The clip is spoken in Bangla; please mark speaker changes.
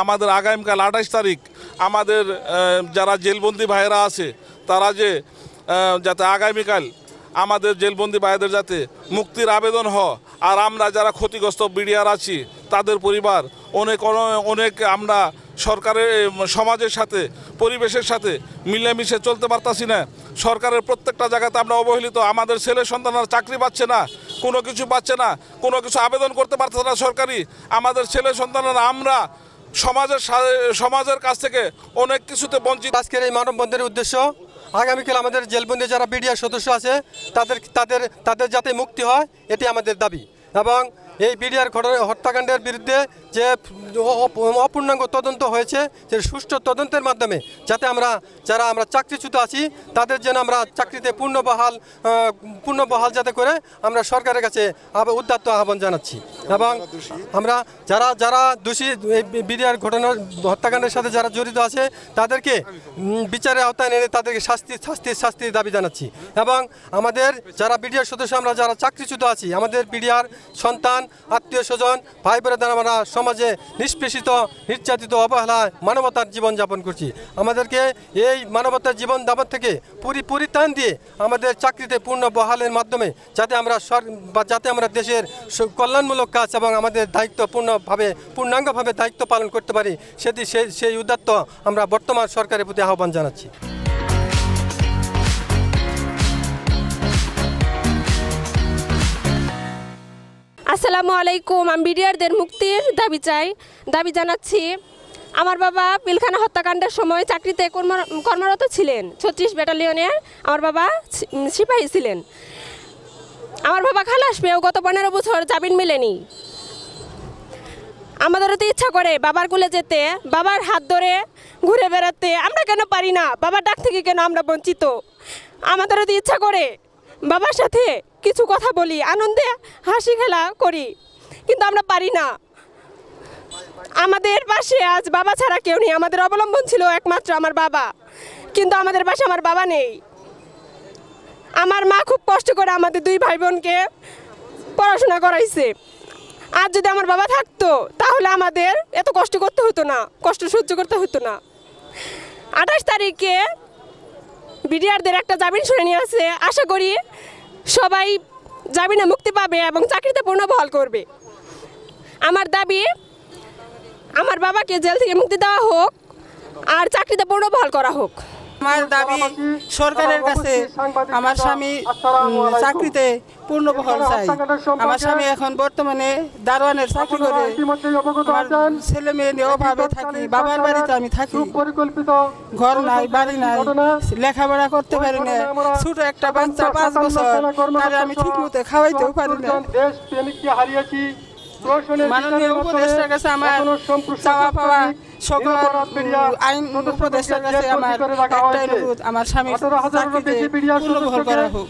Speaker 1: আমাদের আগামীকাল 28 তারিখ আমাদের যারা জেলবন্দি ভাইয়েরা আছে তারা যাতে আগামীকাল আমাদের জেলবন্দি ভাইদের যাতে মুক্তির আবেদন হয়। আর আমরা যারা ক্ষতিগ্রস্ত বিডিআর আছি তাদের পরিবার অনেক আমরা সরকারের সমাজের সাথে পরিবেশের সাথে মিলেমিশে চলতে পারতাছি না। সরকারের প্রত্যেকটা জায়গাতে আমরা অবহেলিত। আমাদের ছেলে সন্তানরা চাকরি পাচ্ছে না, কোনো কিছু পাচ্ছে না, কোনো কিছু আবেদন করতে পারছে না সরকারি। আমাদের ছেলে সন্তানরা আমরা সমাজের কাছ থেকে অনেক কিছুতে বঞ্চিত।
Speaker 2: আজকের এই মানববন্ধনের উদ্দেশ্য আগামীকাল আমাদের জেলবন্দি যারা বিডিআর সদস্য আছে তাদের যাতে মুক্তি হয় এটি আমাদের দাবি। এবং এই বিডিআর হত্যাকাণ্ডের বিরুদ্ধে যে অপূর্ণাঙ্গ তদন্ত হয়েছে যে সুষ্ঠু তদন্তের মাধ্যমে যাতে যারা আমরা চাকরিচ্যুত আছি তাদের যেন আমরা চাকরিতে পূর্ণবহাল যাতে করে আমরা সরকারের কাছে উদাত্ত আহ্বান জানাচ্ছি। এবং আমরা যারা দোষী এই বিডিআর হত্যাকাণ্ডের সাথে যারা জড়িত আছে তাদেরকে বিচারের আওতায় এনে তাদেরকে শাস্তির দাবি জানাচ্ছি। এবং আমাদের যারা বিডিআর সদস্য আমরা যারা চাকরিচ্যুত আছি আমাদের বিডিআর সন্তান আত্মীয় স্বজন ভাই বোনেরা আমরা সমাজে নিষ্পেষিত নির্যাতিত অবহেলায় মানবতার জীবনযাপন করছি। আমাদেরকে এই মানবতার জীবনযাপন থেকে পরিত্রাণ দিয়ে আমাদের চাকরিতে পূর্ণ বহালের মাধ্যমে যাতে আমরা দেশের কল্যাণমূলক কাজ এবং আমাদের দায়িত্ব পূর্ণাঙ্গভাবে দায়িত্ব পালন করতে পারি সেই উদ্যত্ত আমরা বর্তমান সরকারের প্রতি আহ্বান জানাচ্ছি।
Speaker 3: আসসালামু আলাইকুম। আমি বিডিআরদের মুক্তির দাবি জানাচ্ছি। আমার বাবা পিলখানা হত্যাকাণ্ডের সময় চাকরিতে কর্মরত ছিলেন। 36 ব্যাটালিয়নের আমার বাবা সিপাহী ছিলেন। আমার বাবা খালাস পেয়েও গত 15 বছর জামিন মেলেনি। আমাদেরও তো ইচ্ছা করে বাবার কোলে যেতে, বাবার হাত ধরে ঘুরে বেড়াতে। আমরা কেন পারি না? বাবার ডাক থেকে কেন আমরা বঞ্চিত? আমাদেরও তো ইচ্ছা করে বাবার সাথে কিছু কথা বলি, আনন্দে হাসি খেলা করি, কিন্তু আমরা পারি না। আমাদের পাশে আজ বাবা ছাড়া কেউ নেই। আমাদের অবলম্বন ছিল একমাত্র আমার বাবা, কিন্তু আমাদের পাশে আমার বাবা নেই। আমার মা খুব কষ্ট করে আমাদের 2 ভাই বোনকে পড়াশোনা করাইছে। আর যদি আমার বাবা থাকতো তাহলে আমাদের এত কষ্ট করতে হতো না, কষ্ট সহ্য করতে হতো না। 28 তারিখে বিডিআরদের একটা জামিন শুনে নিয়ে আসে। আশা করি সবাই জামিনে মুক্তি পাবে এবং চাকরিতে পুনর্বহাল করবে। আমার দাবি আমার বাবাকে জেল থেকে মুক্তি দেওয়া হোক আর চাকরিতে পুনর্বহাল করা হোক।
Speaker 4: আমার দাবি সরকারের কাছে আমার স্বামী চাকরিতে পূর্ণবহাল চাই। আমার স্বামী এখন বর্তমানে দারোয়ানের চাকরি করে। আমার ছেলে মেয়ে নিয়ে অভাবে থাকি, বাবার বাড়িতে আমি থাকি, ঘর নাই বাড়ি নাই, লেখাপড়া করতে পারি না। ছোট একটা বাচ্চা 5 বছর, তারে আমি ঠিক মতো খাওয়াইতেও পারি না। মাননীয় উপদেষ্টার কাছে আমার চাওয়া পাওয়া সকল আইন উপদেষ্টার কাছে আমার একটাই অনুরোধ, আমার স্বামীর চাকরিতে পুনর্বহাল করা হোক।